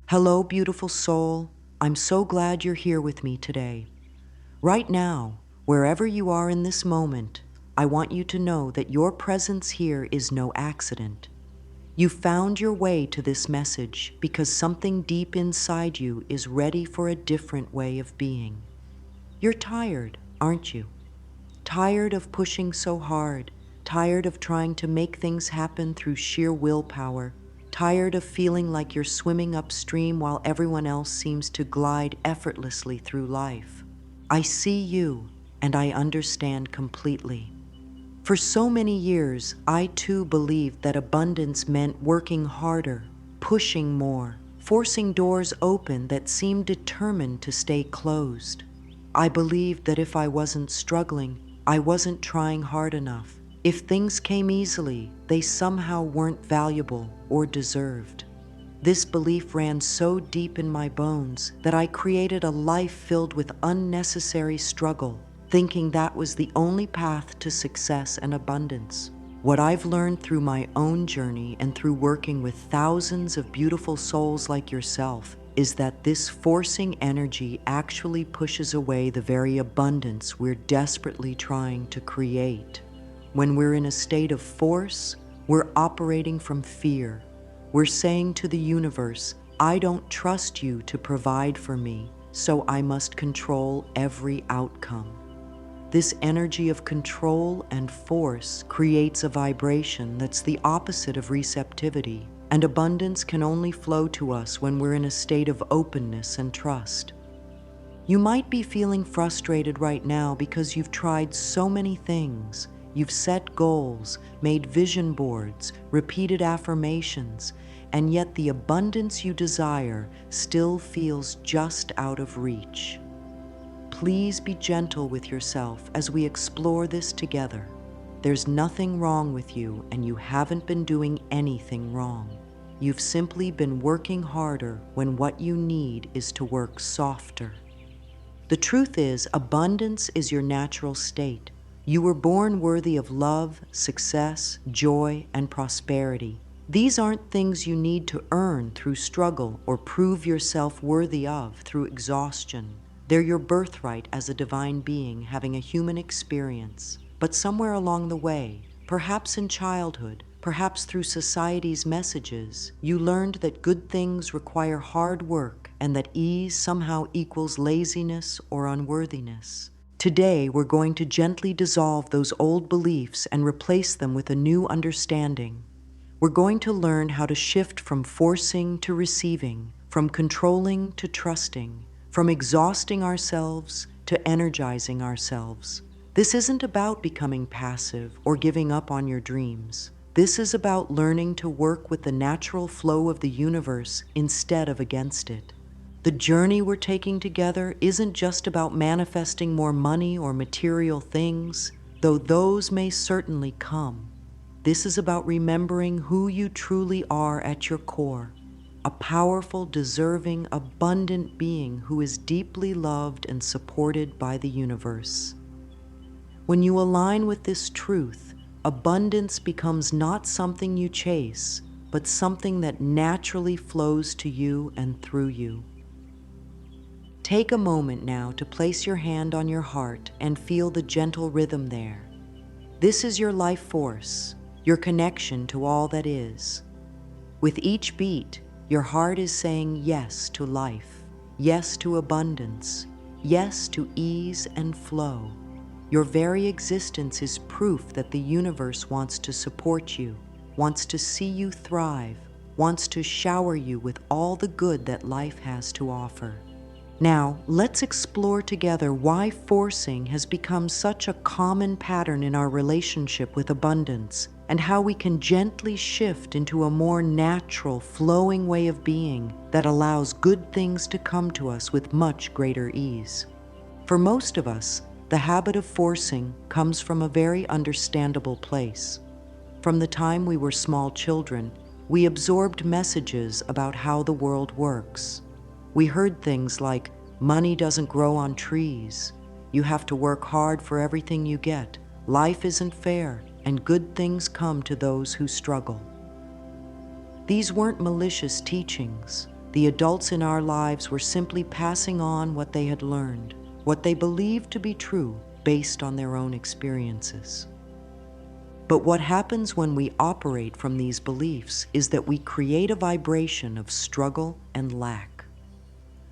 Hello, beautiful soul. I'm so glad you're here with me today. Right now, wherever you are in this moment, I want you to know that your presence here is no accident. You found your way to this message because something deep inside you is ready for a different way of being. You're tired, aren't you? Tired of pushing so hard, tired of trying to make things happen through sheer willpower, tired of feeling like you're swimming upstream while everyone else seems to glide effortlessly through life. I see you, and I understand completely. For so many years, I too believed that abundance meant working harder, pushing more, forcing doors open that seemed determined to stay closed. I believed that if I wasn't struggling, I wasn't trying hard enough. If things came easily, they somehow weren't valuable or deserved. This belief ran so deep in my bones that I created a life filled with unnecessary struggle, thinking that was the only path to success and abundance. What I've learned through my own journey and through working with thousands of beautiful souls like yourself is that this forcing energy actually pushes away the very abundance we're desperately trying to create. When we're in a state of force, we're operating from fear. We're saying to the universe, I don't trust you to provide for me, so I must control every outcome. This energy of control and force creates a vibration that's the opposite of receptivity, and abundance can only flow to us when we're in a state of openness and trust. You might be feeling frustrated right now because you've tried so many things. You've set goals, made vision boards, repeated affirmations, and yet the abundance you desire still feels just out of reach. Please be gentle with yourself as we explore this together. There's nothing wrong with you, and you haven't been doing anything wrong. You've simply been working harder when what you need is to work softer. The truth is, abundance is your natural state. You were born worthy of love, success, joy, and prosperity. These aren't things you need to earn through struggle or prove yourself worthy of through exhaustion. They're your birthright as a divine being having a human experience. But somewhere along the way, perhaps in childhood, perhaps through society's messages, you learned that good things require hard work and that ease somehow equals laziness or unworthiness. Today, we're going to gently dissolve those old beliefs and replace them with a new understanding. We're going to learn how to shift from forcing to receiving, from controlling to trusting, from exhausting ourselves to energizing ourselves. This isn't about becoming passive or giving up on your dreams. This is about learning to work with the natural flow of the universe instead of against it. The journey we're taking together isn't just about manifesting more money or material things, though those may certainly come. This is about remembering who you truly are at your core, a powerful, deserving, abundant being who is deeply loved and supported by the universe. When you align with this truth, abundance becomes not something you chase, but something that naturally flows to you and through you. Take a moment now to place your hand on your heart and feel the gentle rhythm there. This is your life force, your connection to all that is. With each beat, your heart is saying yes to life, yes to abundance, yes to ease and flow. Your very existence is proof that the universe wants to support you, wants to see you thrive, wants to shower you with all the good that life has to offer. Now, let's explore together why forcing has become such a common pattern in our relationship with abundance, and how we can gently shift into a more natural, flowing way of being that allows good things to come to us with much greater ease. For most of us, the habit of forcing comes from a very understandable place. From the time we were small children, we absorbed messages about how the world works. We heard things like, money doesn't grow on trees, you have to work hard for everything you get, life isn't fair, and good things come to those who struggle. These weren't malicious teachings. the adults in our lives were simply passing on what they had learned, what they believed to be true based on their own experiences. But what happens when we operate from these beliefs is that we create a vibration of struggle and lack.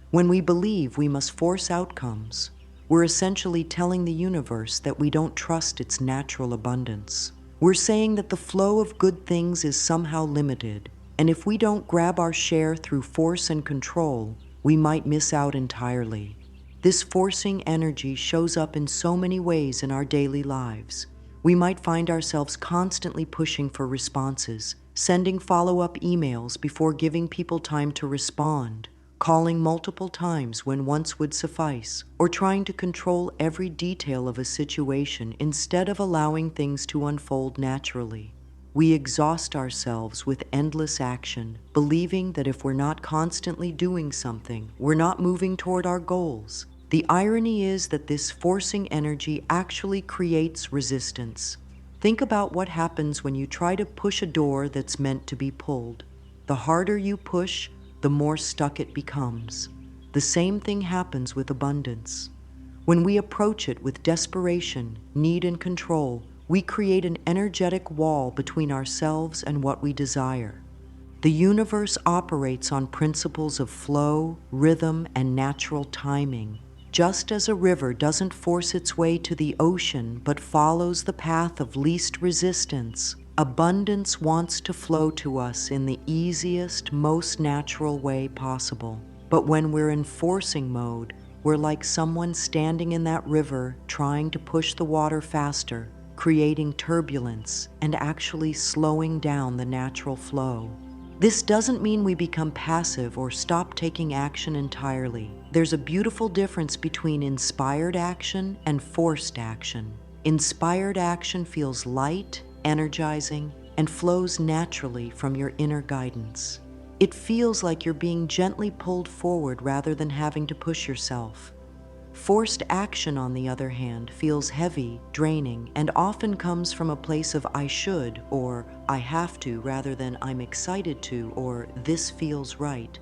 When we believe we must force outcomes, we're essentially telling the universe that we don't trust its natural abundance. We're saying that the flow of good things is somehow limited, and if we don't grab our share through force and control, we might miss out entirely. This forcing energy shows up in so many ways in our daily lives. We might find ourselves constantly pushing for responses, sending follow-up emails before giving people time to respond, calling multiple times when once would suffice, or trying to control every detail of a situation instead of allowing things to unfold naturally. We exhaust ourselves with endless action, believing that if we're not constantly doing something, we're not moving toward our goals. The irony is that this forcing energy actually creates resistance. Think about what happens when you try to push a door that's meant to be pulled. The harder you push, the more stuck it becomes. The same thing happens with abundance. When we approach it with desperation, need, and control, we create an energetic wall between ourselves and what we desire. The universe operates on principles of flow, rhythm, and natural timing. Just as a river doesn't force its way to the ocean but follows the path of least resistance, abundance wants to flow to us in the easiest, most natural way possible. But when we're in forcing mode, we're like someone standing in that river trying to push the water faster, creating turbulence and actually slowing down the natural flow. This doesn't mean we become passive or stop taking action entirely. There's a beautiful difference between inspired action and forced action. Inspired action feels light, energizing, and flows naturally from your inner guidance. It feels like you're being gently pulled forward rather than having to push yourself. Forced action, on the other hand, feels heavy, draining, and often comes from a place of I should or I have to rather than I'm excited to or this feels right.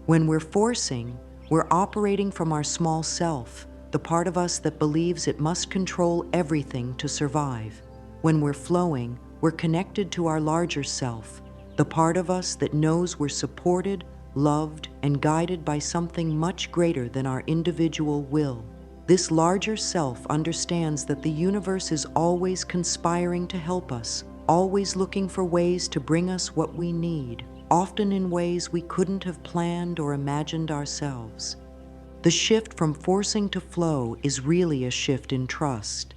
When we're forcing, we're operating from our small self, the part of us that believes it must control everything to survive. When we're flowing, we're connected to our larger self, the part of us that knows we're supported, loved, and guided by something much greater than our individual will. This larger self understands that the universe is always conspiring to help us, always looking for ways to bring us what we need, often in ways we couldn't have planned or imagined ourselves. The shift from forcing to flow is really a shift in trust.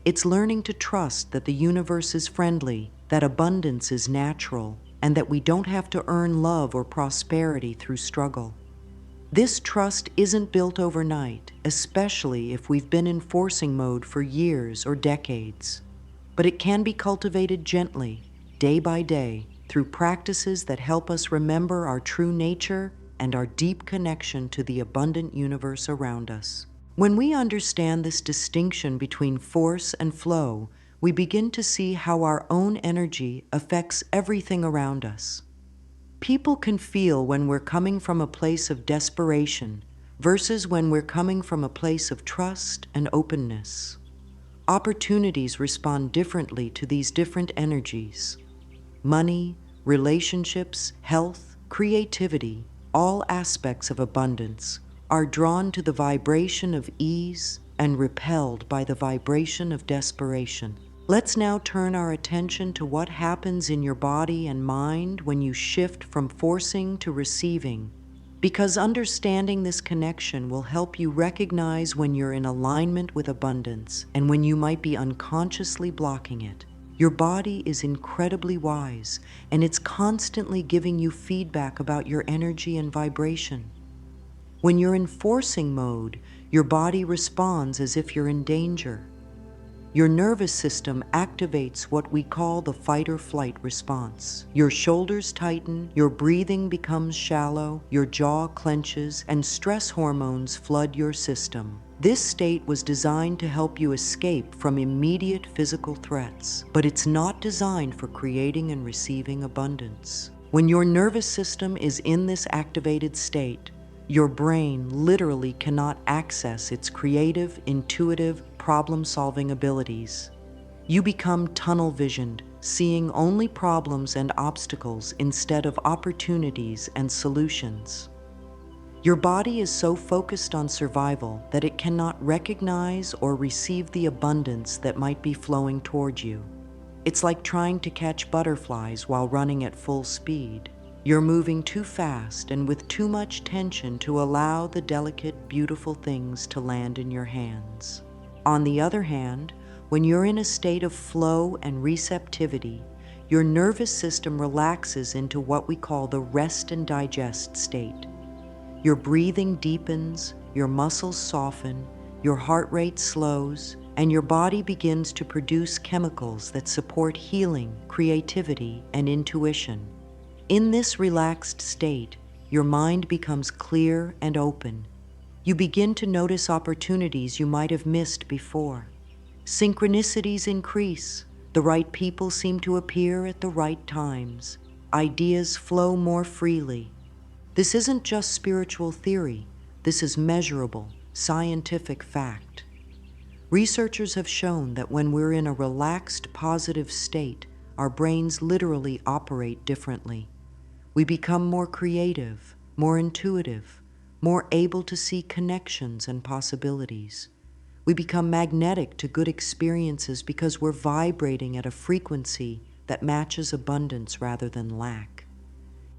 It's learning to trust that the universe is friendly, that abundance is natural, and that we don't have to earn love or prosperity through struggle. This trust isn't built overnight, especially if we've been in forcing mode for years or decades. But it can be cultivated gently, day by day, through practices that help us remember our true nature and our deep connection to the abundant universe around us. When we understand this distinction between force and flow, we begin to see how our own energy affects everything around us. People can feel when we're coming from a place of desperation versus when we're coming from a place of trust and openness. Opportunities respond differently to these different energies. Money, relationships, health, creativity, all aspects of abundance are drawn to the vibration of ease and repelled by the vibration of desperation. Let's now turn our attention to what happens in your body and mind when you shift from forcing to receiving, because understanding this connection will help you recognize when you're in alignment with abundance and when you might be unconsciously blocking it. Your body is incredibly wise, and it's constantly giving you feedback about your energy and vibration. When you're in forcing mode, your body responds as if you're in danger. Your nervous system activates what we call the fight or flight response. Your shoulders tighten, your breathing becomes shallow, your jaw clenches, and stress hormones flood your system. This state was designed to help you escape from immediate physical threats, but it's not designed for creating and receiving abundance. When your nervous system is in this activated state, your brain literally cannot access its creative, intuitive, problem-solving abilities. You become tunnel-visioned, seeing only problems and obstacles instead of opportunities and solutions. Your body is so focused on survival that it cannot recognize or receive the abundance that might be flowing toward you. It's like trying to catch butterflies while running at full speed. You're moving too fast and with too much tension to allow the delicate, beautiful things to land in your hands. On the other hand, when you're in a state of flow and receptivity, your nervous system relaxes into what we call the rest and digest state. Your breathing deepens, your muscles soften, your heart rate slows, and your body begins to produce chemicals that support healing, creativity, and intuition. In this relaxed state, your mind becomes clear and open. You begin to notice opportunities you might have missed before. Synchronicities increase. The right people seem to appear at the right times. Ideas flow more freely. This isn't just spiritual theory. This is measurable, scientific fact. Researchers have shown that when we're in a relaxed, positive state, our brains literally operate differently. We become more creative, more intuitive, more able to see connections and possibilities. We become magnetic to good experiences because we're vibrating at a frequency that matches abundance rather than lack.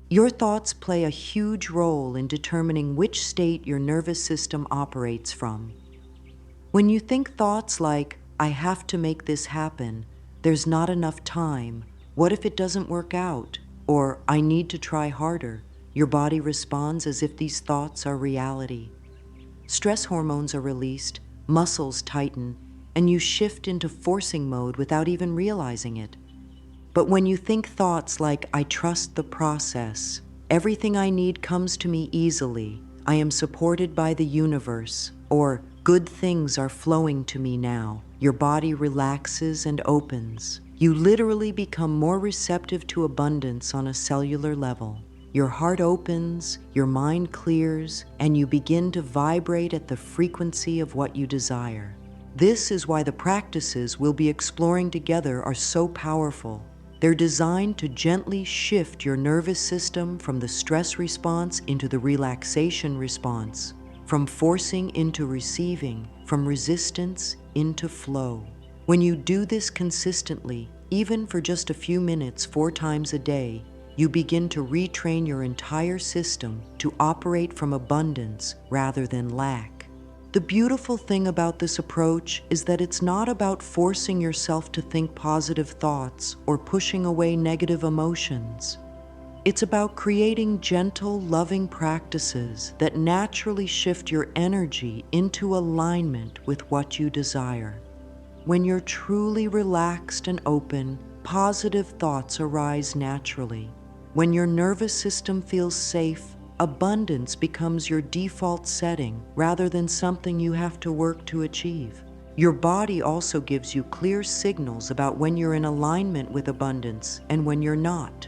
Your thoughts play a huge role in determining which state your nervous system operates from. When you think thoughts like, "I have to make this happen," "there's not enough time," "what if it doesn't work out," or "I need to try harder," your body responds as if these thoughts are reality. Stress hormones are released, muscles tighten, and you shift into forcing mode without even realizing it. But when you think thoughts like, "I trust the process," "everything I need comes to me easily," "I am supported by the universe," or "good things are flowing to me now," your body relaxes and opens. You literally become more receptive to abundance on a cellular level. Your heart opens, your mind clears, and you begin to vibrate at the frequency of what you desire. This is why the practices we'll be exploring together are so powerful. They're designed to gently shift your nervous system from the stress response into the relaxation response, from forcing into receiving, from resistance into flow. When you do this consistently, even for just a few minutes 4 times a day, you begin to retrain your entire system to operate from abundance rather than lack. The beautiful thing about this approach is that it's not about forcing yourself to think positive thoughts or pushing away negative emotions. It's about creating gentle, loving practices that naturally shift your energy into alignment with what you desire. When you're truly relaxed and open, positive thoughts arise naturally. When your nervous system feels safe, abundance becomes your default setting rather than something you have to work to achieve. Your body also gives you clear signals about when you're in alignment with abundance and when you're not.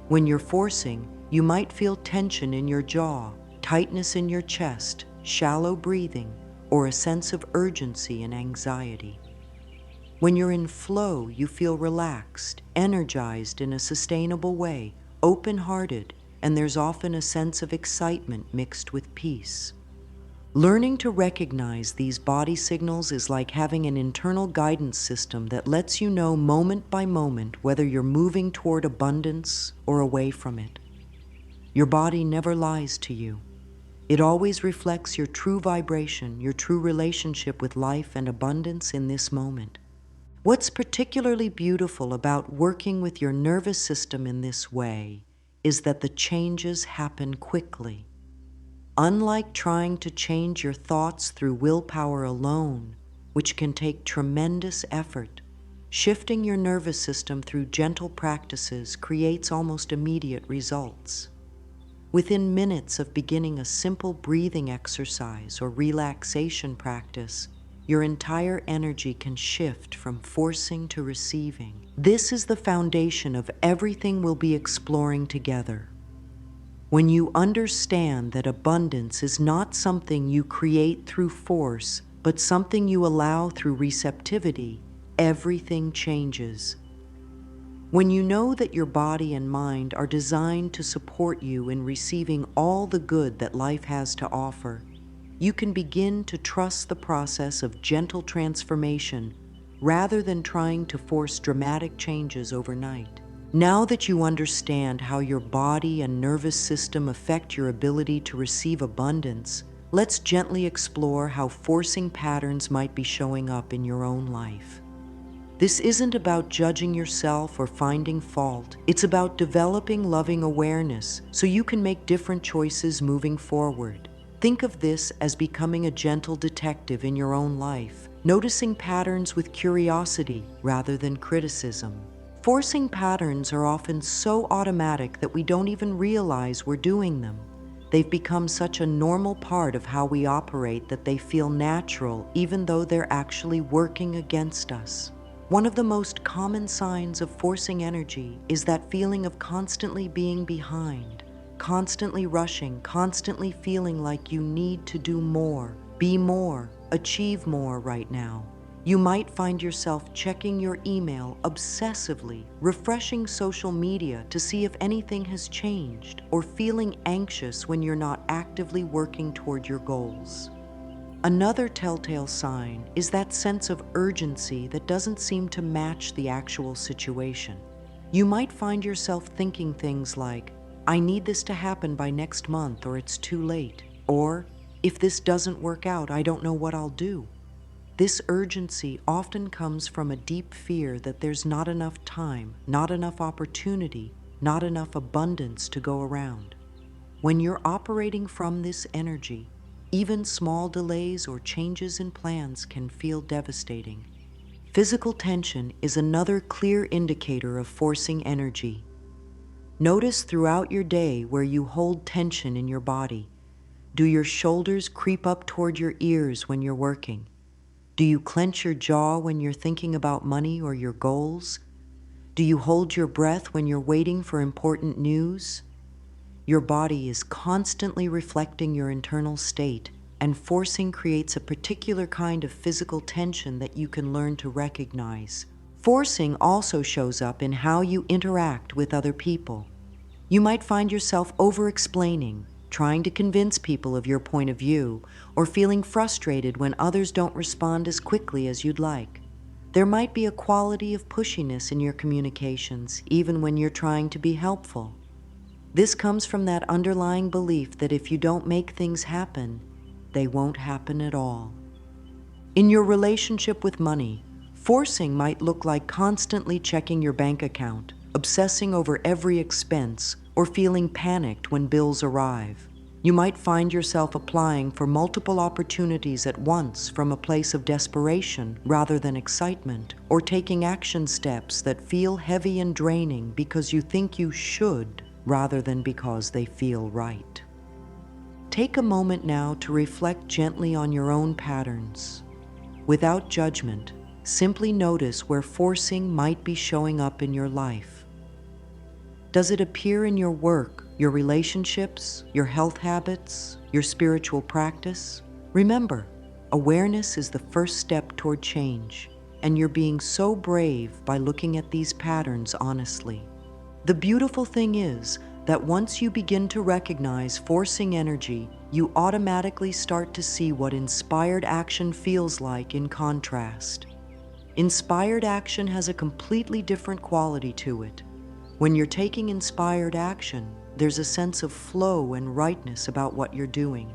When you're forcing, you might feel tension in your jaw, tightness in your chest, shallow breathing, or a sense of urgency and anxiety. When you're in flow, you feel relaxed, energized in a sustainable way, open-hearted, and there's often a sense of excitement mixed with peace. Learning to recognize these body signals is like having an internal guidance system that lets you know moment by moment whether you're moving toward abundance or away from it. Your body never lies to you. It always reflects your true vibration, your true relationship with life and abundance in this moment. What's particularly beautiful about working with your nervous system in this way is that the changes happen quickly. Unlike trying to change your thoughts through willpower alone, which can take tremendous effort, shifting your nervous system through gentle practices creates almost immediate results. Within minutes of beginning a simple breathing exercise or relaxation practice, your entire energy can shift from forcing to receiving. This is the foundation of everything we'll be exploring together. When you understand that abundance is not something you create through force, but something you allow through receptivity, everything changes. When you know that your body and mind are designed to support you in receiving all the good that life has to offer, you can begin to trust the process of gentle transformation rather than trying to force dramatic changes overnight. Now that you understand how your body and nervous system affect your ability to receive abundance, let's gently explore how forcing patterns might be showing up in your own life. This isn't about judging yourself or finding fault. It's about developing loving awareness so you can make different choices moving forward. Think of this as becoming a gentle detective in your own life, noticing patterns with curiosity rather than criticism. Forcing patterns are often so automatic that we don't even realize we're doing them. They've become such a normal part of how we operate that they feel natural even though they're actually working against us. One of the most common signs of forcing energy is that feeling of constantly being behind, constantly rushing, constantly feeling like you need to do more, be more, achieve more right now. You might find yourself checking your email obsessively, refreshing social media to see if anything has changed, or feeling anxious when you're not actively working toward your goals. Another telltale sign is that sense of urgency that doesn't seem to match the actual situation. You might find yourself thinking things like, I need this to happen by next month or it's too late, or if this doesn't work out, I don't know what I'll do. This urgency often comes from a deep fear that there's not enough time, not enough opportunity, not enough abundance to go around. When you're operating from this energy, even small delays or changes in plans can feel devastating. Physical tension is another clear indicator of forcing energy. Notice throughout your day where you hold tension in your body. Do your shoulders creep up toward your ears when you're working? Do you clench your jaw when you're thinking about money or your goals? Do you hold your breath when you're waiting for important news? Your body is constantly reflecting your internal state, and forcing creates a particular kind of physical tension that you can learn to recognize. Forcing also shows up in how you interact with other people. You might find yourself over-explaining, trying to convince people of your point of view, or feeling frustrated when others don't respond as quickly as you'd like. There might be a quality of pushiness in your communications, even when you're trying to be helpful. This comes from that underlying belief that if you don't make things happen, they won't happen at all. In your relationship with money, forcing might look like constantly checking your bank account, obsessing over every expense, or feeling panicked when bills arrive. You might find yourself applying for multiple opportunities at once from a place of desperation rather than excitement, or taking action steps that feel heavy and draining because you think you should rather than because they feel right. Take a moment now to reflect gently on your own patterns. Without judgment, simply notice where forcing might be showing up in your life. Does it appear in your work, your relationships, your health habits, your spiritual practice? Remember, awareness is the first step toward change, and you're being so brave by looking at these patterns honestly. The beautiful thing is that once you begin to recognize forcing energy, you automatically start to see what inspired action feels like in contrast. Inspired action has a completely different quality to it. When you're taking inspired action, there's a sense of flow and rightness about what you're doing.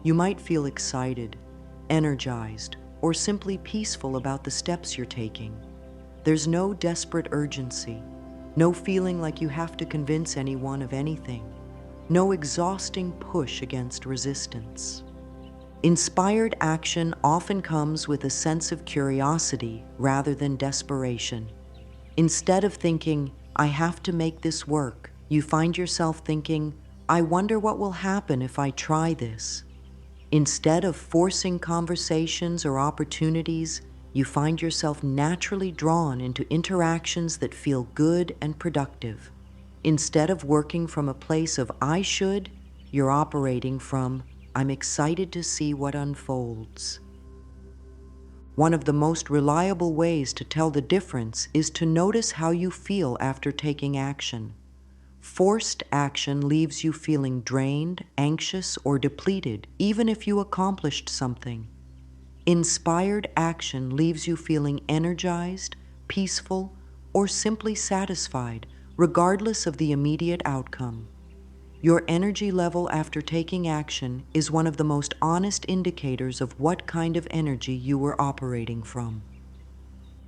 You might feel excited, energized, or simply peaceful about the steps you're taking. There's no desperate urgency, no feeling like you have to convince anyone of anything, no exhausting push against resistance. Inspired action often comes with a sense of curiosity rather than desperation. Instead of thinking, I have to make this work, you find yourself thinking, I wonder what will happen if I try this. Instead of forcing conversations or opportunities, you find yourself naturally drawn into interactions that feel good and productive. Instead of working from a place of I should, you're operating from I'm excited to see what unfolds. One of the most reliable ways to tell the difference is to notice how you feel after taking action. Forced action leaves you feeling drained, anxious, or depleted, even if you accomplished something. Inspired action leaves you feeling energized, peaceful, or simply satisfied, regardless of the immediate outcome. Your energy level after taking action is one of the most honest indicators of what kind of energy you were operating from.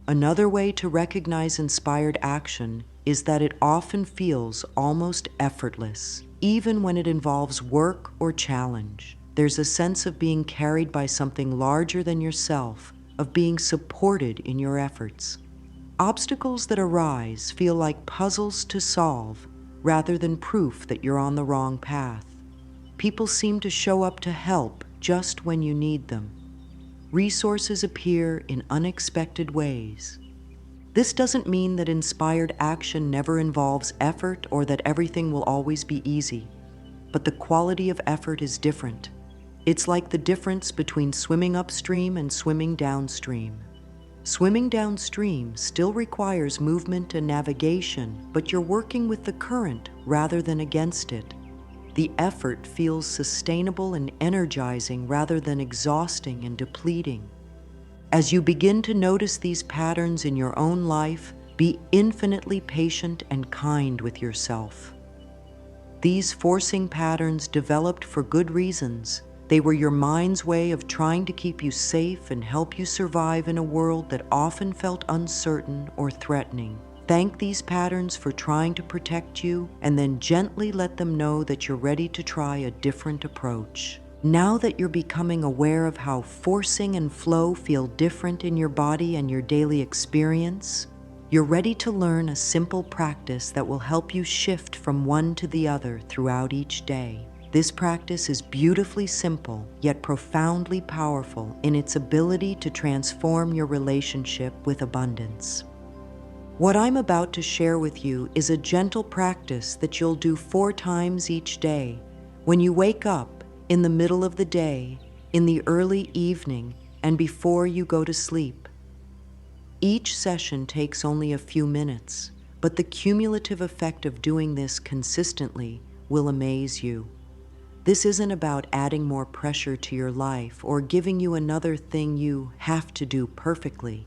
Another way to recognize inspired action is that it often feels almost effortless, even when it involves work or challenge. There's a sense of being carried by something larger than yourself, of being supported in your efforts. Obstacles that arise feel like puzzles to solve rather than proof that you're on the wrong path. People seem to show up to help just when you need them. Resources appear in unexpected ways. This doesn't mean that inspired action never involves effort or that everything will always be easy, but the quality of effort is different. It's like the difference between swimming upstream and swimming downstream. Swimming downstream still requires movement and navigation, but you're working with the current rather than against it. The effort feels sustainable and energizing rather than exhausting and depleting. As you begin to notice these patterns in your own life, be infinitely patient and kind with yourself. These forcing patterns developed for good reasons. They were your mind's way of trying to keep you safe and help you survive in a world that often felt uncertain or threatening. Thank these patterns for trying to protect you, and then gently let them know that you're ready to try a different approach. Now that you're becoming aware of how forcing and flow feel different in your body and your daily experience, you're ready to learn a simple practice that will help you shift from one to the other throughout each day. This practice is beautifully simple, yet profoundly powerful in its ability to transform your relationship with abundance. What I'm about to share with you is a gentle practice that you'll do 4 times each day. When you wake up, in the middle of the day, in the early evening, and before you go to sleep. Each session takes only a few minutes, but the cumulative effect of doing this consistently will amaze you. This isn't about adding more pressure to your life or giving you another thing you have to do perfectly.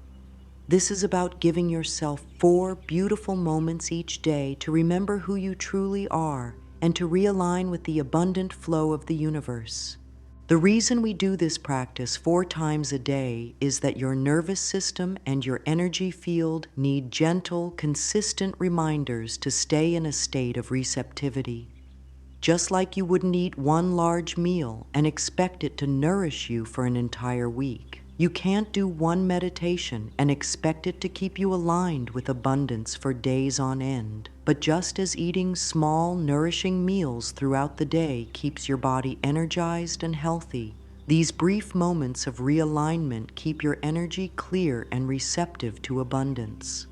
This is about giving yourself 4 beautiful moments each day to remember who you truly are and to realign with the abundant flow of the universe. The reason we do this practice 4 times a day is that your nervous system and your energy field need gentle, consistent reminders to stay in a state of receptivity. Just like you wouldn't eat one large meal and expect it to nourish you for an entire week. You can't do one meditation and expect it to keep you aligned with abundance for days on end. But just as eating small, nourishing meals throughout the day keeps your body energized and healthy, these brief moments of realignment keep your energy clear and receptive to abundance.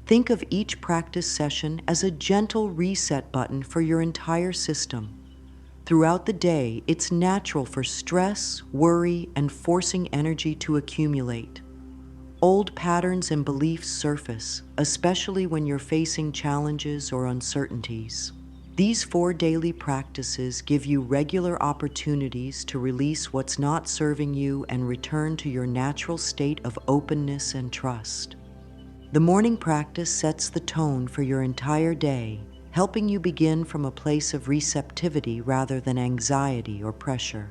Think of each practice session as a gentle reset button for your entire system. Throughout the day, it's natural for stress, worry, and forcing energy to accumulate. Old patterns and beliefs surface, especially when you're facing challenges or uncertainties. These 4 daily practices give you regular opportunities to release what's not serving you and return to your natural state of openness and trust. The morning practice sets the tone for your entire day, helping you begin from a place of receptivity rather than anxiety or pressure.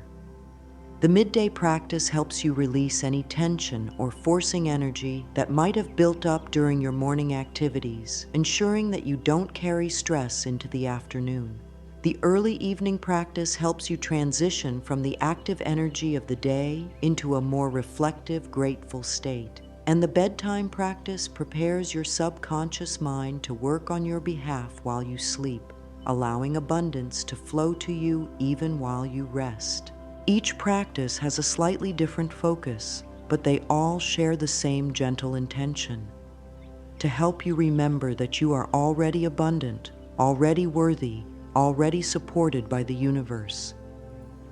The midday practice helps you release any tension or forcing energy that might have built up during your morning activities, ensuring that you don't carry stress into the afternoon. The early evening practice helps you transition from the active energy of the day into a more reflective, grateful state. And the bedtime practice prepares your subconscious mind to work on your behalf while you sleep, allowing abundance to flow to you even while you rest. Each practice has a slightly different focus, but they all share the same gentle intention: to help you remember that you are already abundant, already worthy, already supported by the universe.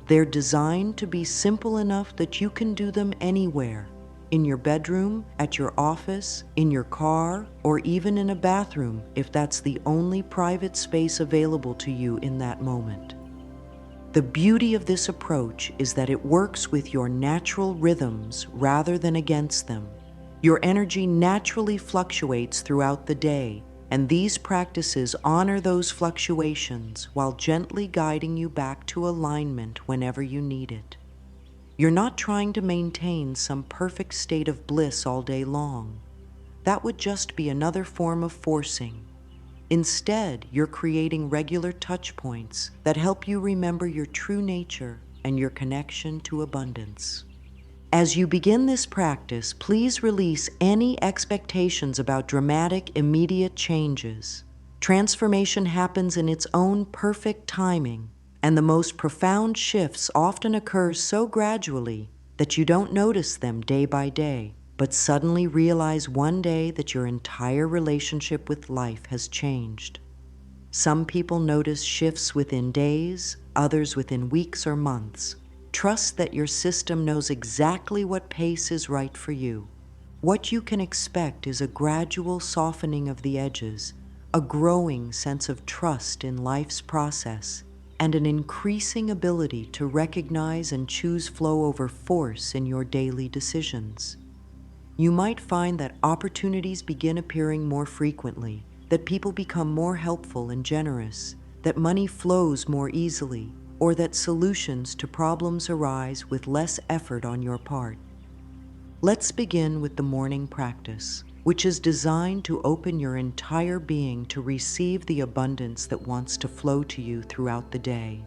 They're designed to be simple enough that you can do them anywhere: in your bedroom, at your office, in your car, or even in a bathroom if that's the only private space available to you in that moment. The beauty of this approach is that it works with your natural rhythms rather than against them. Your energy naturally fluctuates throughout the day, and these practices honor those fluctuations while gently guiding you back to alignment whenever you need it. You're not trying to maintain some perfect state of bliss all day long. That would just be another form of forcing. Instead, you're creating regular touch points that help you remember your true nature and your connection to abundance. As you begin this practice, please release any expectations about dramatic, immediate changes. Transformation happens in its own perfect timing, and the most profound shifts often occur so gradually that you don't notice them day by day, but suddenly realize one day that your entire relationship with life has changed. Some people notice shifts within days, others within weeks or months. Trust that your system knows exactly what pace is right for you. What you can expect is a gradual softening of the edges, a growing sense of trust in life's process, and an increasing ability to recognize and choose flow over force in your daily decisions. You might find that opportunities begin appearing more frequently, that people become more helpful and generous, that money flows more easily, or that solutions to problems arise with less effort on your part. Let's begin with the morning practice, which is designed to open your entire being to receive the abundance that wants to flow to you throughout the day.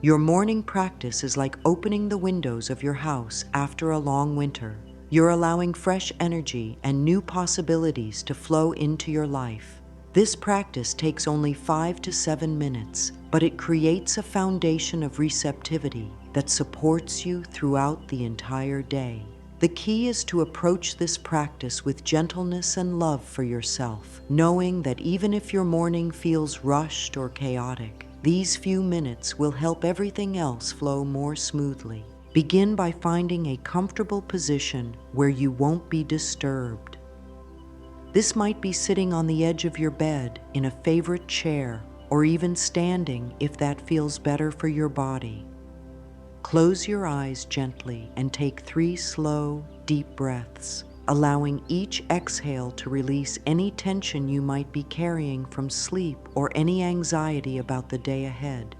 Your morning practice is like opening the windows of your house after a long winter. You're allowing fresh energy and new possibilities to flow into your life. This practice takes only 5 to 7 minutes, but it creates a foundation of receptivity that supports you throughout the entire day. The key is to approach this practice with gentleness and love for yourself, knowing that even if your morning feels rushed or chaotic, these few minutes will help everything else flow more smoothly. Begin by finding a comfortable position where you won't be disturbed. This might be sitting on the edge of your bed, in a favorite chair, or even standing if that feels better for your body. Close your eyes gently and take 3 slow, deep breaths, allowing each exhale to release any tension you might be carrying from sleep or any anxiety about the day ahead.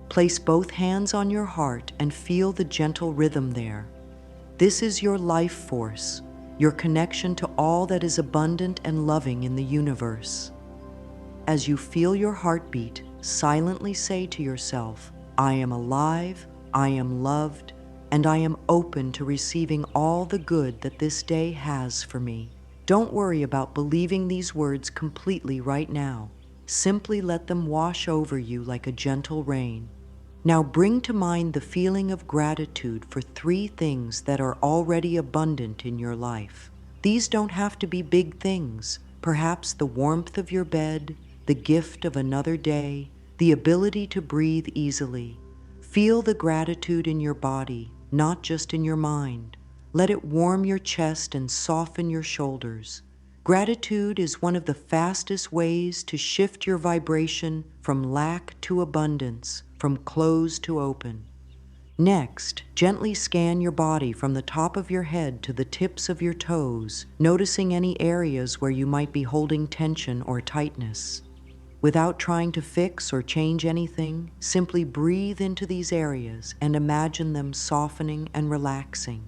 Place both hands on your heart and feel the gentle rhythm there. This is your life force, your connection to all that is abundant and loving in the universe. As you feel your heartbeat, silently say to yourself, "I am alive, I am loved, and I am open to receiving all the good that this day has for me." Don't worry about believing these words completely right now. Simply let them wash over you like a gentle rain. Now bring to mind the feeling of gratitude for 3 things that are already abundant in your life. These don't have to be big things. Perhaps the warmth of your bed, the gift of another day, the ability to breathe easily. Feel the gratitude in your body, not just in your mind. Let it warm your chest and soften your shoulders. Gratitude is one of the fastest ways to shift your vibration from lack to abundance, from closed to open. Next, gently scan your body from the top of your head to the tips of your toes, noticing any areas where you might be holding tension or tightness. Without trying to fix or change anything, simply breathe into these areas and imagine them softening and relaxing.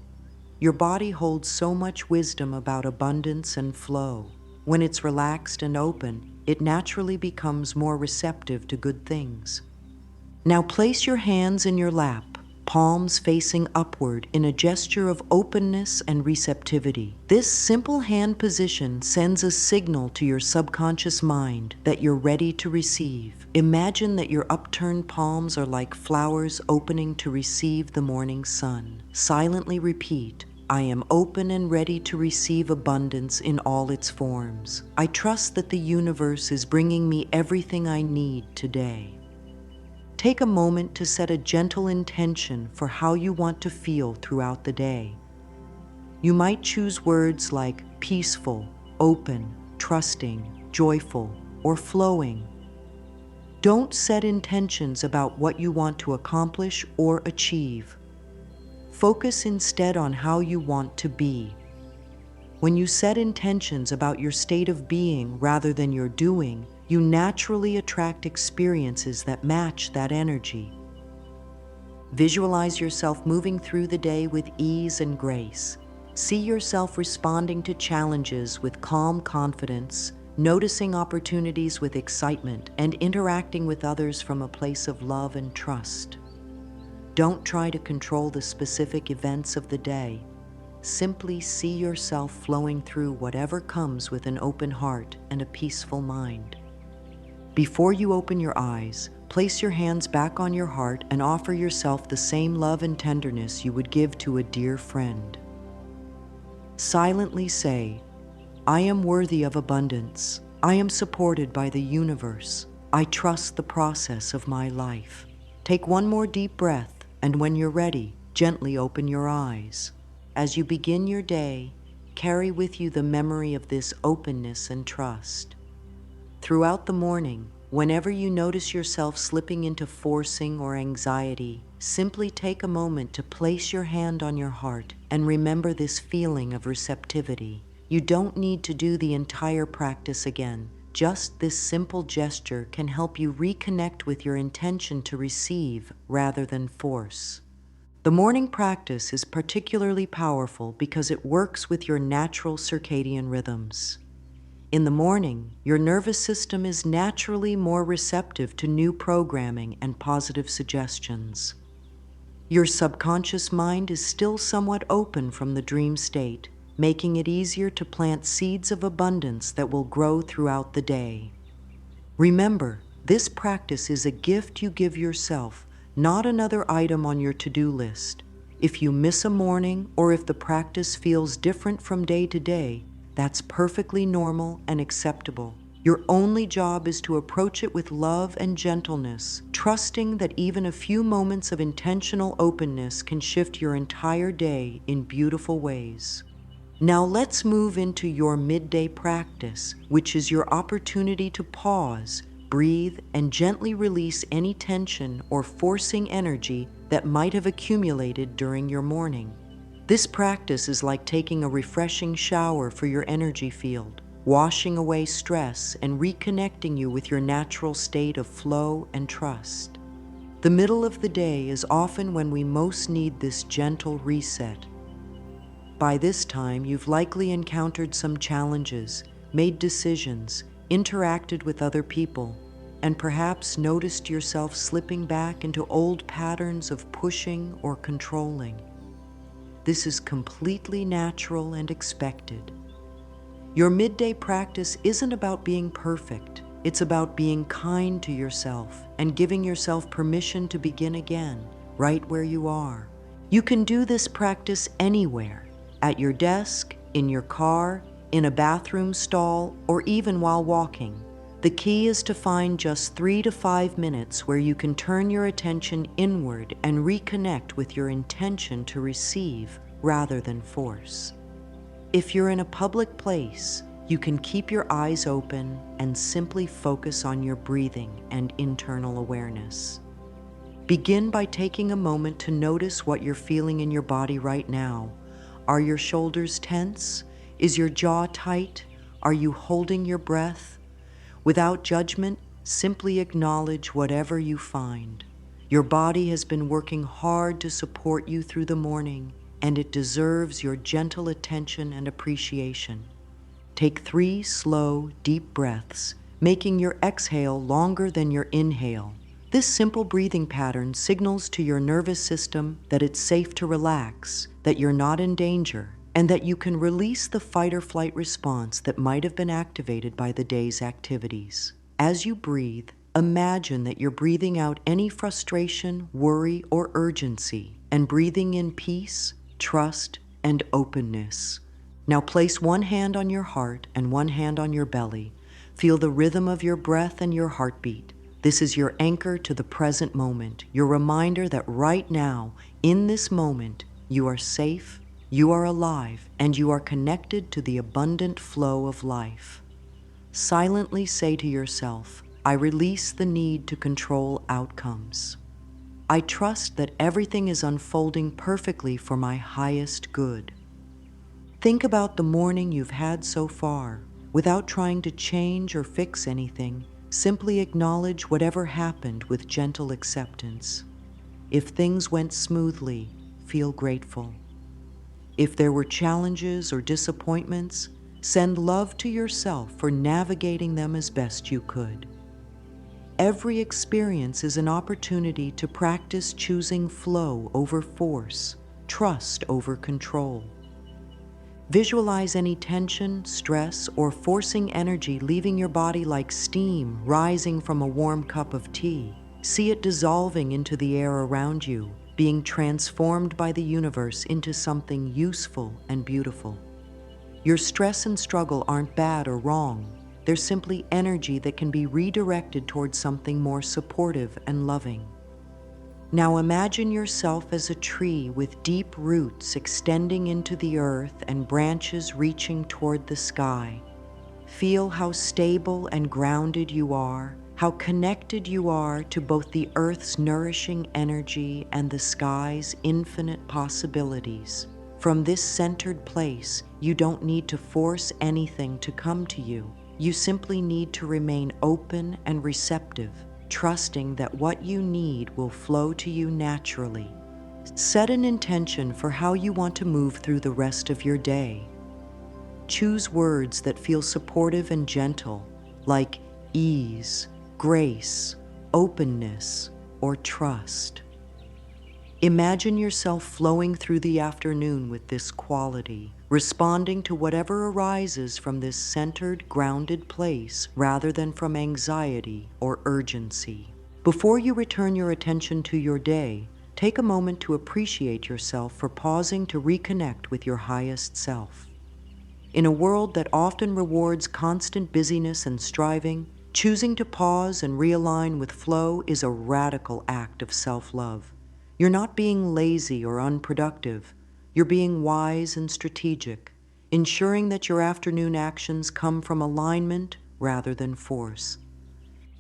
Your body holds so much wisdom about abundance and flow. When it's relaxed and open, it naturally becomes more receptive to good things. Now place your hands in your lap, palms facing upward in a gesture of openness and receptivity. This simple hand position sends a signal to your subconscious mind that you're ready to receive. Imagine that your upturned palms are like flowers opening to receive the morning sun. Silently repeat, I am open and ready to receive abundance in all its forms. I trust that the universe is bringing me everything I need today. Take a moment to set a gentle intention for how you want to feel throughout the day. You might choose words like peaceful, open, trusting, joyful, or flowing. Don't set intentions about what you want to accomplish or achieve. Focus instead on how you want to be. When you set intentions about your state of being rather than your doing, you naturally attract experiences that match that energy. Visualize yourself moving through the day with ease and grace. See yourself responding to challenges with calm confidence, noticing opportunities with excitement, and interacting with others from a place of love and trust. Don't try to control the specific events of the day. Simply see yourself flowing through whatever comes with an open heart and a peaceful mind. Before you open your eyes, place your hands back on your heart and offer yourself the same love and tenderness you would give to a dear friend. Silently say, I am worthy of abundance. I am supported by the universe. I trust the process of my life. Take one more deep breath, and when you're ready, gently open your eyes. As you begin your day, carry with you the memory of this openness and trust. Throughout the morning, whenever you notice yourself slipping into forcing or anxiety, simply take a moment to place your hand on your heart and remember this feeling of receptivity. You don't need to do the entire practice again. Just this simple gesture can help you reconnect with your intention to receive rather than force. The morning practice is particularly powerful because it works with your natural circadian rhythms. In the morning, your nervous system is naturally more receptive to new programming and positive suggestions. Your subconscious mind is still somewhat open from the dream state, making it easier to plant seeds of abundance that will grow throughout the day. Remember, this practice is a gift you give yourself, not another item on your to-do list. If you miss a morning or if the practice feels different from day to day, that's perfectly normal and acceptable. Your only job is to approach it with love and gentleness, trusting that even a few moments of intentional openness can shift your entire day in beautiful ways. Now let's move into your midday practice, which is your opportunity to pause, breathe, and gently release any tension or forcing energy that might have accumulated during your morning. This practice is like taking a refreshing shower for your energy field, washing away stress and reconnecting you with your natural state of flow and trust. The middle of the day is often when we most need this gentle reset. By this time, you've likely encountered some challenges, made decisions, interacted with other people, and perhaps noticed yourself slipping back into old patterns of pushing or controlling. This is completely natural and expected. Your midday practice isn't about being perfect. It's about being kind to yourself and giving yourself permission to begin again, right where you are. You can do this practice anywhere, at your desk, in your car, in a bathroom stall, or even while walking. The key is to find just 3 to 5 minutes where you can turn your attention inward and reconnect with your intention to receive rather than force. If you're in a public place, you can keep your eyes open and simply focus on your breathing and internal awareness. Begin by taking a moment to notice what you're feeling in your body right now. Are your shoulders tense? Is your jaw tight? Are you holding your breath? Without judgment, simply acknowledge whatever you find. Your body has been working hard to support you through the morning, and it deserves your gentle attention and appreciation. Take 3 slow, deep breaths, making your exhale longer than your inhale. This simple breathing pattern signals to your nervous system that it's safe to relax, that you're not in danger, and that you can release the fight or flight response that might have been activated by the day's activities. As you breathe, imagine that you're breathing out any frustration, worry, or urgency, and breathing in peace, trust, and openness. Now place one hand on your heart and one hand on your belly. Feel the rhythm of your breath and your heartbeat. This is your anchor to the present moment, your reminder that right now, in this moment, you are safe, you are alive, and you are connected to the abundant flow of life. Silently say to yourself, I release the need to control outcomes. I trust that everything is unfolding perfectly for my highest good. Think about the morning you've had so far. Without trying to change or fix anything, simply acknowledge whatever happened with gentle acceptance. If things went smoothly, feel grateful. If there were challenges or disappointments, send love to yourself for navigating them as best you could. Every experience is an opportunity to practice choosing flow over force, trust over control. Visualize any tension, stress, or forcing energy leaving your body like steam rising from a warm cup of tea. See it dissolving into the air around you, being transformed by the universe into something useful and beautiful. Your stress and struggle aren't bad or wrong. They're simply energy that can be redirected towards something more supportive and loving. Now imagine yourself as a tree with deep roots extending into the earth and branches reaching toward the sky. Feel how stable and grounded you are, how connected you are to both the earth's nourishing energy and the sky's infinite possibilities. From this centered place, you don't need to force anything to come to you. You simply need to remain open and receptive, trusting that what you need will flow to you naturally. Set an intention for how you want to move through the rest of your day. Choose words that feel supportive and gentle, like ease, grace, openness, or trust. Imagine yourself flowing through the afternoon with this quality, responding to whatever arises from this centered, grounded place rather than from anxiety or urgency. Before you return your attention to your day, take a moment to appreciate yourself for pausing to reconnect with your highest self. In a world that often rewards constant busyness and striving, choosing to pause and realign with flow is a radical act of self-love. You're not being lazy or unproductive. You're being wise and strategic, ensuring that your afternoon actions come from alignment rather than force.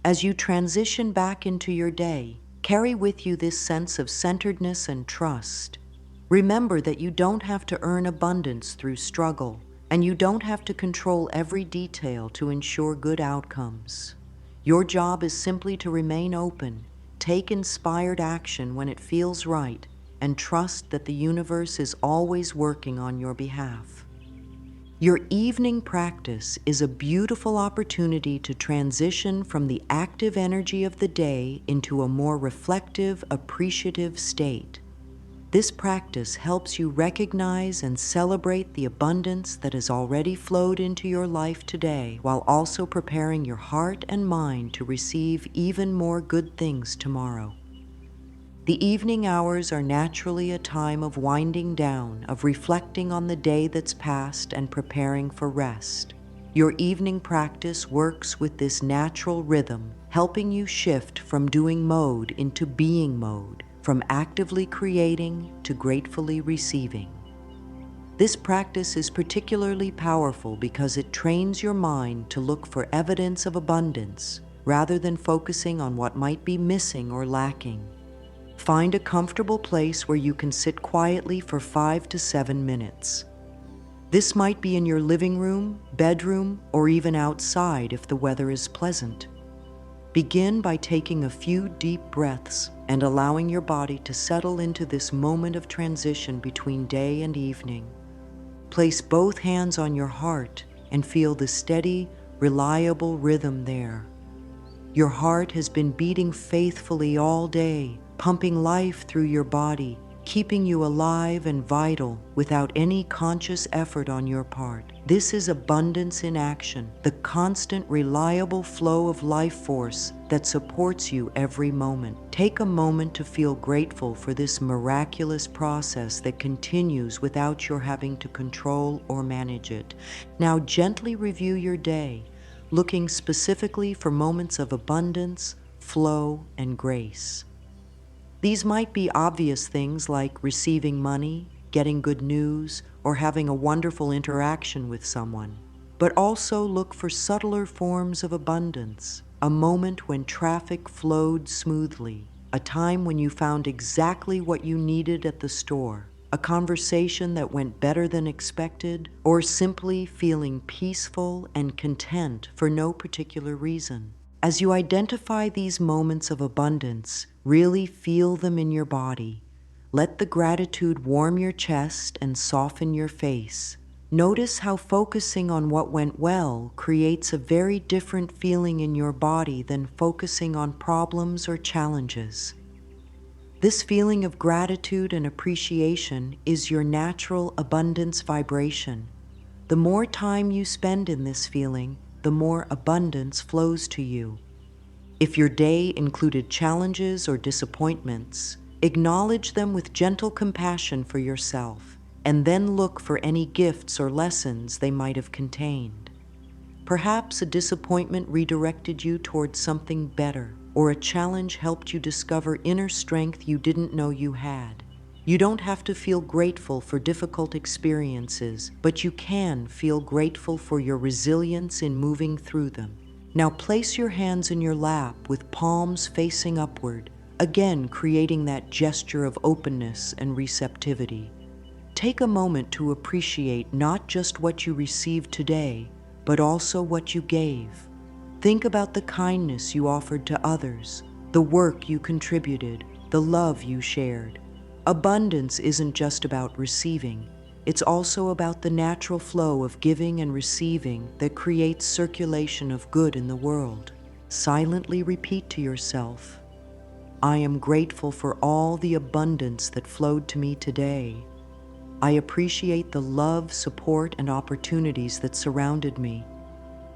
As you transition back into your day, carry with you this sense of centeredness and trust. Remember that you don't have to earn abundance through struggle, and you don't have to control every detail to ensure good outcomes. Your job is simply to remain open, take inspired action when it feels right, and trust that the universe is always working on your behalf. Your evening practice is a beautiful opportunity to transition from the active energy of the day into a more reflective, appreciative state. This practice helps you recognize and celebrate the abundance that has already flowed into your life today, while also preparing your heart and mind to receive even more good things tomorrow. The evening hours are naturally a time of winding down, of reflecting on the day that's passed and preparing for rest. Your evening practice works with this natural rhythm, helping you shift from doing mode into being mode, from actively creating to gratefully receiving. This practice is particularly powerful because it trains your mind to look for evidence of abundance, rather than focusing on what might be missing or lacking. Find a comfortable place where you can sit quietly for 5 to 7 minutes. This might be in your living room, bedroom, or even outside if the weather is pleasant. Begin by taking a few deep breaths and allowing your body to settle into this moment of transition between day and evening. Place both hands on your heart and feel the steady, reliable rhythm there. Your heart has been beating faithfully all day, pumping life through your body, keeping you alive and vital without any conscious effort on your part. This is abundance in action, the constant, reliable flow of life force that supports you every moment. Take a moment to feel grateful for this miraculous process that continues without your having to control or manage it. Now gently review your day, looking specifically for moments of abundance, flow, and grace. These might be obvious things like receiving money, getting good news, or having a wonderful interaction with someone. But also look for subtler forms of abundance, a moment when traffic flowed smoothly, a time when you found exactly what you needed at the store, a conversation that went better than expected, or simply feeling peaceful and content for no particular reason. As you identify these moments of abundance, really feel them in your body. Let the gratitude warm your chest and soften your face. Notice how focusing on what went well creates a very different feeling in your body than focusing on problems or challenges. This feeling of gratitude and appreciation is your natural abundance vibration. The more time you spend in this feeling, the more abundance flows to you. If your day included challenges or disappointments, acknowledge them with gentle compassion for yourself, and then look for any gifts or lessons they might have contained. Perhaps a disappointment redirected you towards something better, or a challenge helped you discover inner strength you didn't know you had. You don't have to feel grateful for difficult experiences, but you can feel grateful for your resilience in moving through them. Now place your hands in your lap with palms facing upward, again creating that gesture of openness and receptivity. Take a moment to appreciate not just what you received today, but also what you gave. Think about the kindness you offered to others, the work you contributed, the love you shared. Abundance isn't just about receiving. It's also about the natural flow of giving and receiving that creates circulation of good in the world. Silently repeat to yourself, I am grateful for all the abundance that flowed to me today. I appreciate the love, support, and opportunities that surrounded me.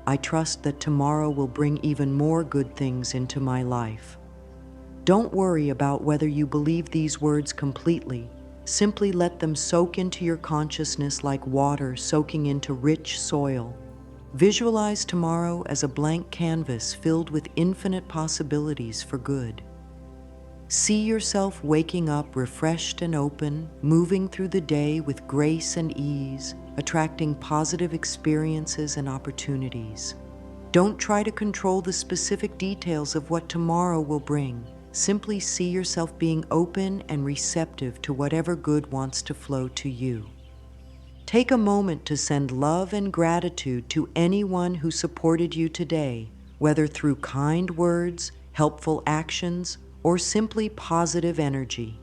I trust that tomorrow will bring even more good things into my life. Don't worry about whether you believe these words completely. Simply let them soak into your consciousness like water soaking into rich soil. Visualize tomorrow as a blank canvas filled with infinite possibilities for good. See yourself waking up refreshed and open, moving through the day with grace and ease, attracting positive experiences and opportunities. Don't try to control the specific details of what tomorrow will bring. Simply see yourself being open and receptive to whatever good wants to flow to you. Take a moment to send love and gratitude to anyone who supported you today, whether through kind words, helpful actions, or simply positive energy.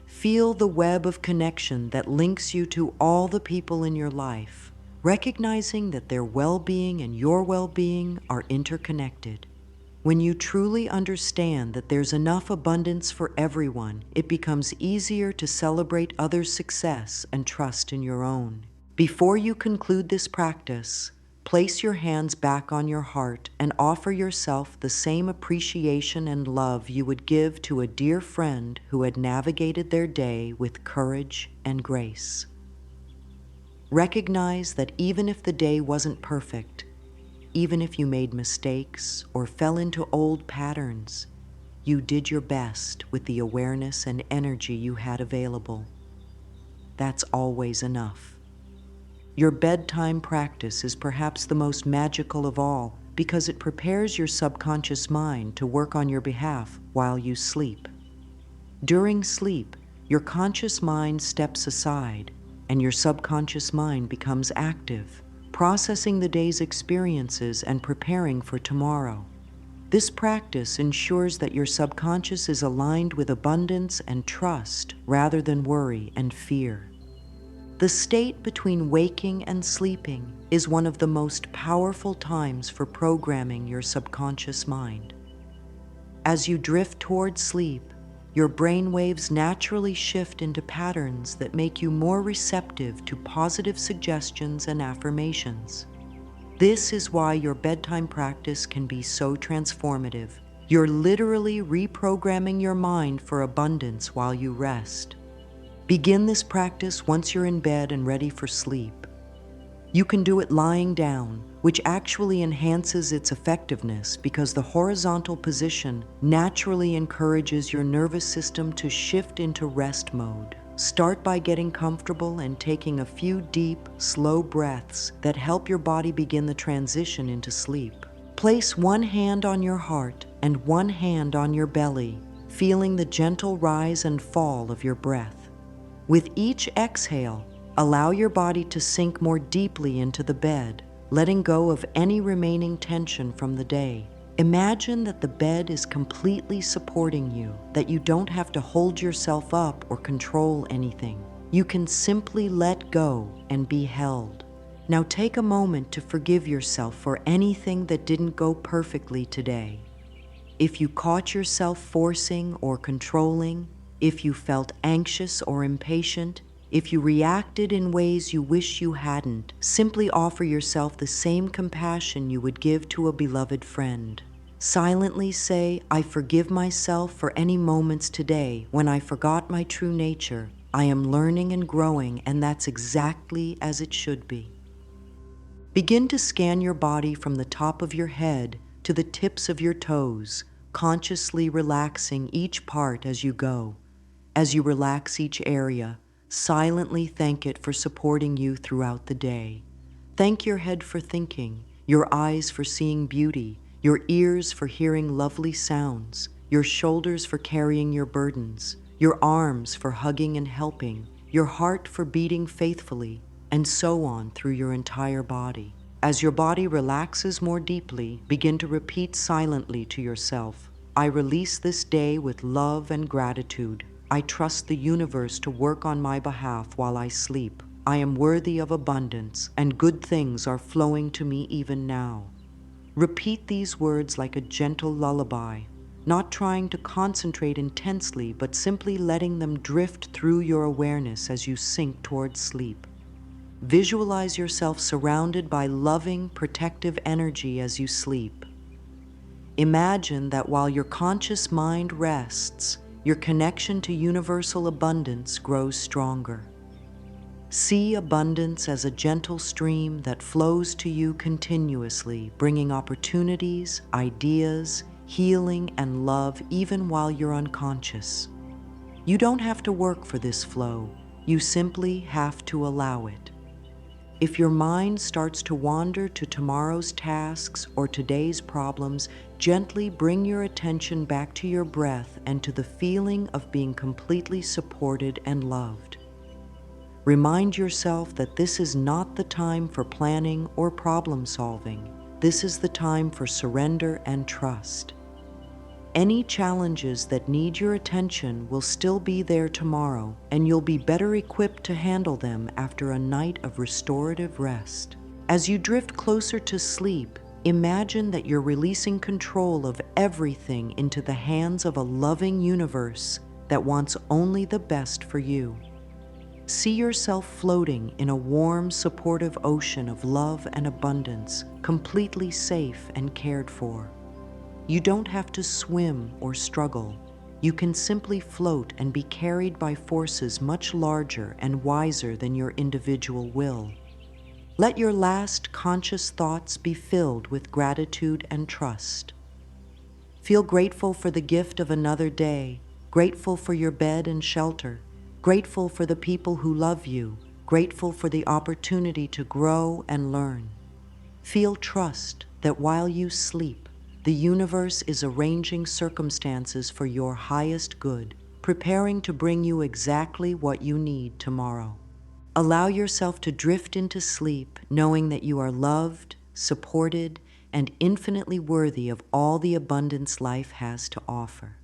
Feel the web of connection that links you to all the people in your life, recognizing that their well-being and your well-being are interconnected. When you truly understand that there's enough abundance for everyone, it becomes easier to celebrate others' success and trust in your own. Before you conclude this practice, place your hands back on your heart and offer yourself the same appreciation and love you would give to a dear friend who had navigated their day with courage and grace. Recognize that even if the day wasn't perfect, even if you made mistakes or fell into old patterns, you did your best with the awareness and energy you had available. That's always enough. Your bedtime practice is perhaps the most magical of all because it prepares your subconscious mind to work on your behalf while you sleep. During sleep, your conscious mind steps aside and your subconscious mind becomes active, processing the day's experiences and preparing for tomorrow. This practice ensures that your subconscious is aligned with abundance and trust rather than worry and fear. The state between waking and sleeping is one of the most powerful times for programming your subconscious mind. As you drift toward sleep, your brain waves naturally shift into patterns that make you more receptive to positive suggestions and affirmations. This is why your bedtime practice can be so transformative. You're literally reprogramming your mind for abundance while you rest. Begin this practice once you're in bed and ready for sleep. You can do it lying down, which actually enhances its effectiveness because the horizontal position naturally encourages your nervous system to shift into rest mode. Start by getting comfortable and taking a few deep, slow breaths that help your body begin the transition into sleep. Place one hand on your heart and one hand on your belly, feeling the gentle rise and fall of your breath. With each exhale, allow your body to sink more deeply into the bed, letting go of any remaining tension from the day. Imagine that the bed is completely supporting you, that you don't have to hold yourself up or control anything. You can simply let go and be held. Now take a moment to forgive yourself for anything that didn't go perfectly today. If you caught yourself forcing or controlling, if you felt anxious or impatient, if you reacted in ways you wish you hadn't, simply offer yourself the same compassion you would give to a beloved friend. Silently say, "I forgive myself for any moments today when I forgot my true nature. I am learning and growing, and that's exactly as it should be." Begin to scan your body from the top of your head to the tips of your toes, consciously relaxing each part as you go. As you relax each area, silently thank it for supporting you throughout the day. Thank your head for thinking, your eyes for seeing beauty, your ears for hearing lovely sounds, your shoulders for carrying your burdens, your arms for hugging and helping, your heart for beating faithfully, and so on through your entire body. As your body relaxes more deeply, begin to repeat silently to yourself, "I release this day with love and gratitude. I trust the universe to work on my behalf while I sleep. I am worthy of abundance, and good things are flowing to me even now." Repeat these words like a gentle lullaby, not trying to concentrate intensely, but simply letting them drift through your awareness as you sink towards sleep. Visualize yourself surrounded by loving, protective energy as you sleep. Imagine that while your conscious mind rests, your connection to universal abundance grows stronger. See abundance as a gentle stream that flows to you continuously, bringing opportunities, ideas, healing, and love even while you're unconscious. You don't have to work for this flow. You simply have to allow it. If your mind starts to wander to tomorrow's tasks or today's problems, gently bring your attention back to your breath and to the feeling of being completely supported and loved. Remind yourself that this is not the time for planning or problem solving. This is the time for surrender and trust. Any challenges that need your attention will still be there tomorrow, and you'll be better equipped to handle them after a night of restorative rest. As you drift closer to sleep, imagine that you're releasing control of everything into the hands of a loving universe that wants only the best for you. See yourself floating in a warm, supportive ocean of love and abundance, completely safe and cared for. You don't have to swim or struggle. You can simply float and be carried by forces much larger and wiser than your individual will. Let your last conscious thoughts be filled with gratitude and trust. Feel grateful for the gift of another day, grateful for your bed and shelter, grateful for the people who love you, grateful for the opportunity to grow and learn. Feel trust that while you sleep, the universe is arranging circumstances for your highest good, preparing to bring you exactly what you need tomorrow. Allow yourself to drift into sleep, knowing that you are loved, supported, and infinitely worthy of all the abundance life has to offer.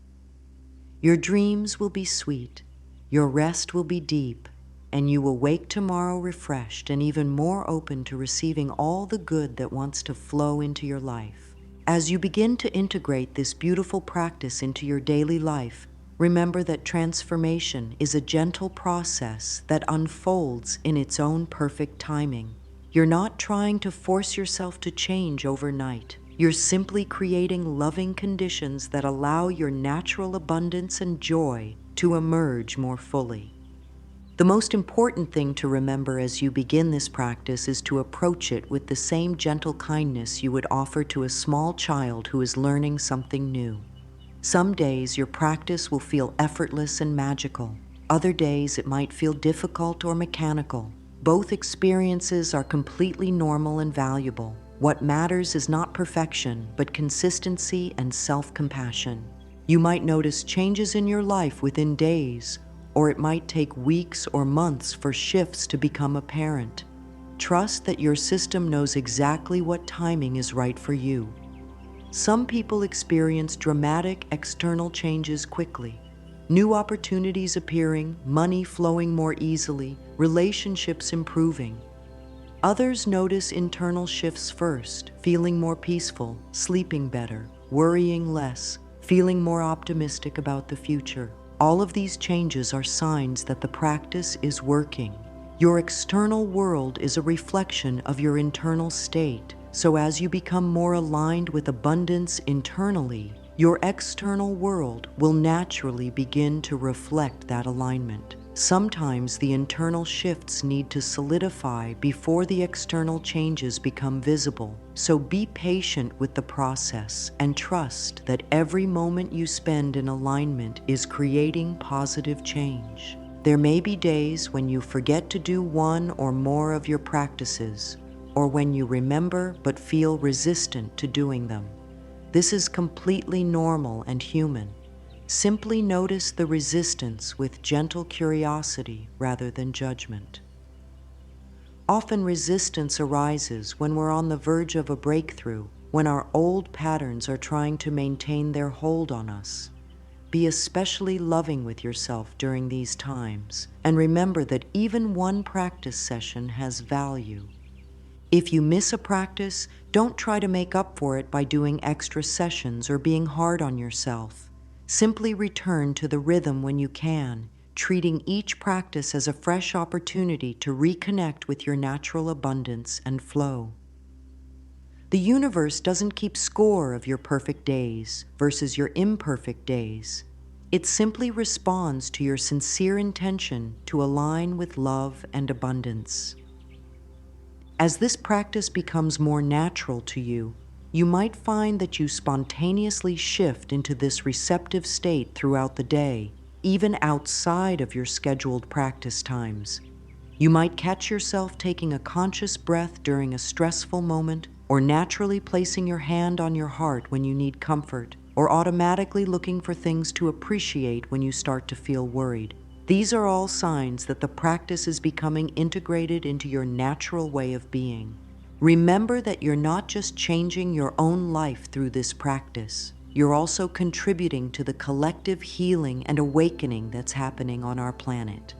Your dreams will be sweet, your rest will be deep, and you will wake tomorrow refreshed and even more open to receiving all the good that wants to flow into your life. As you begin to integrate this beautiful practice into your daily life, remember that transformation is a gentle process that unfolds in its own perfect timing. You're not trying to force yourself to change overnight. You're simply creating loving conditions that allow your natural abundance and joy to emerge more fully. The most important thing to remember as you begin this practice is to approach it with the same gentle kindness you would offer to a small child who is learning something new. Some days your practice will feel effortless and magical. Other days it might feel difficult or mechanical. Both experiences are completely normal and valuable. What matters is not perfection, but consistency and self-compassion. You might notice changes in your life within days, or it might take weeks or months for shifts to become apparent. Trust that your system knows exactly what timing is right for you. Some people experience dramatic external changes quickly. New opportunities appearing, money flowing more easily, relationships improving. Others notice internal shifts first, feeling more peaceful, sleeping better, worrying less, feeling more optimistic about the future. All of these changes are signs that the practice is working. Your external world is a reflection of your internal state, so as you become more aligned with abundance internally, your external world will naturally begin to reflect that alignment. Sometimes the internal shifts need to solidify before the external changes become visible. So be patient with the process and trust that every moment you spend in alignment is creating positive change. There may be days when you forget to do one or more of your practices, or when you remember but feel resistant to doing them. This is completely normal and human. Simply notice the resistance with gentle curiosity rather than judgment. Often resistance arises when we're on the verge of a breakthrough, when our old patterns are trying to maintain their hold on us. Be especially loving with yourself during these times, and remember that even one practice session has value. If you miss a practice, don't try to make up for it by doing extra sessions or being hard on yourself. Simply return to the rhythm when you can, treating each practice as a fresh opportunity to reconnect with your natural abundance and flow. The universe doesn't keep score of your perfect days versus your imperfect days. It simply responds to your sincere intention to align with love and abundance. As this practice becomes more natural to you, you might find that you spontaneously shift into this receptive state throughout the day, even outside of your scheduled practice times. You might catch yourself taking a conscious breath during a stressful moment, or naturally placing your hand on your heart when you need comfort, or automatically looking for things to appreciate when you start to feel worried. These are all signs that the practice is becoming integrated into your natural way of being. Remember that you're not just changing your own life through this practice, you're also contributing to the collective healing and awakening that's happening on our planet.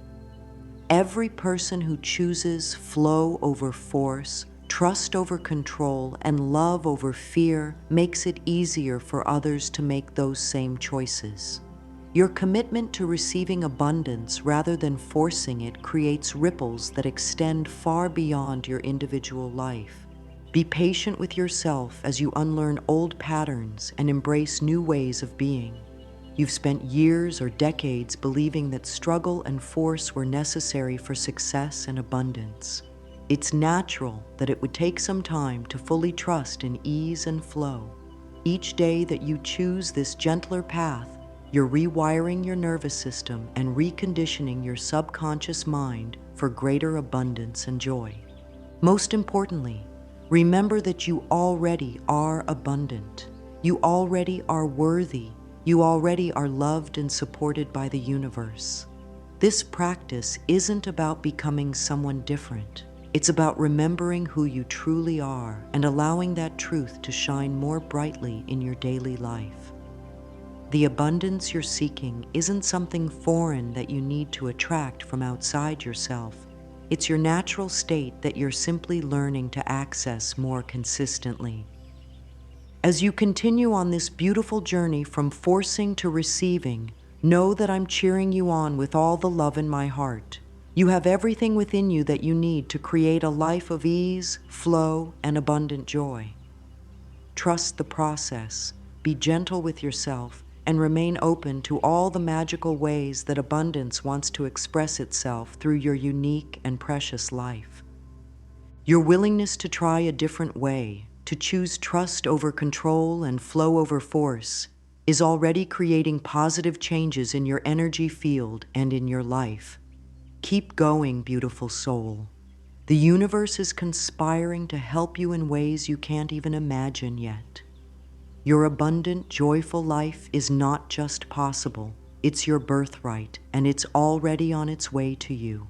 Every person who chooses flow over force, trust over control, and love over fear makes it easier for others to make those same choices. Your commitment to receiving abundance rather than forcing it creates ripples that extend far beyond your individual life. Be patient with yourself as you unlearn old patterns and embrace new ways of being. You've spent years or decades believing that struggle and force were necessary for success and abundance. It's natural that it would take some time to fully trust in ease and flow. Each day that you choose this gentler path, you're rewiring your nervous system and reconditioning your subconscious mind for greater abundance and joy. Most importantly, remember that you already are abundant. You already are worthy. You already are loved and supported by the universe. This practice isn't about becoming someone different. It's about remembering who you truly are and allowing that truth to shine more brightly in your daily life. The abundance you're seeking isn't something foreign that you need to attract from outside yourself. It's your natural state that you're simply learning to access more consistently. As you continue on this beautiful journey from forcing to receiving, know that I'm cheering you on with all the love in my heart. You have everything within you that you need to create a life of ease, flow, and abundant joy. Trust the process, be gentle with yourself, and remain open to all the magical ways that abundance wants to express itself through your unique and precious life. Your willingness to try a different way, to choose trust over control and flow over force, is already creating positive changes in your energy field and in your life. Keep going, beautiful soul. The universe is conspiring to help you in ways you can't even imagine yet. Your abundant, joyful life is not just possible, it's your birthright, and it's already on its way to you.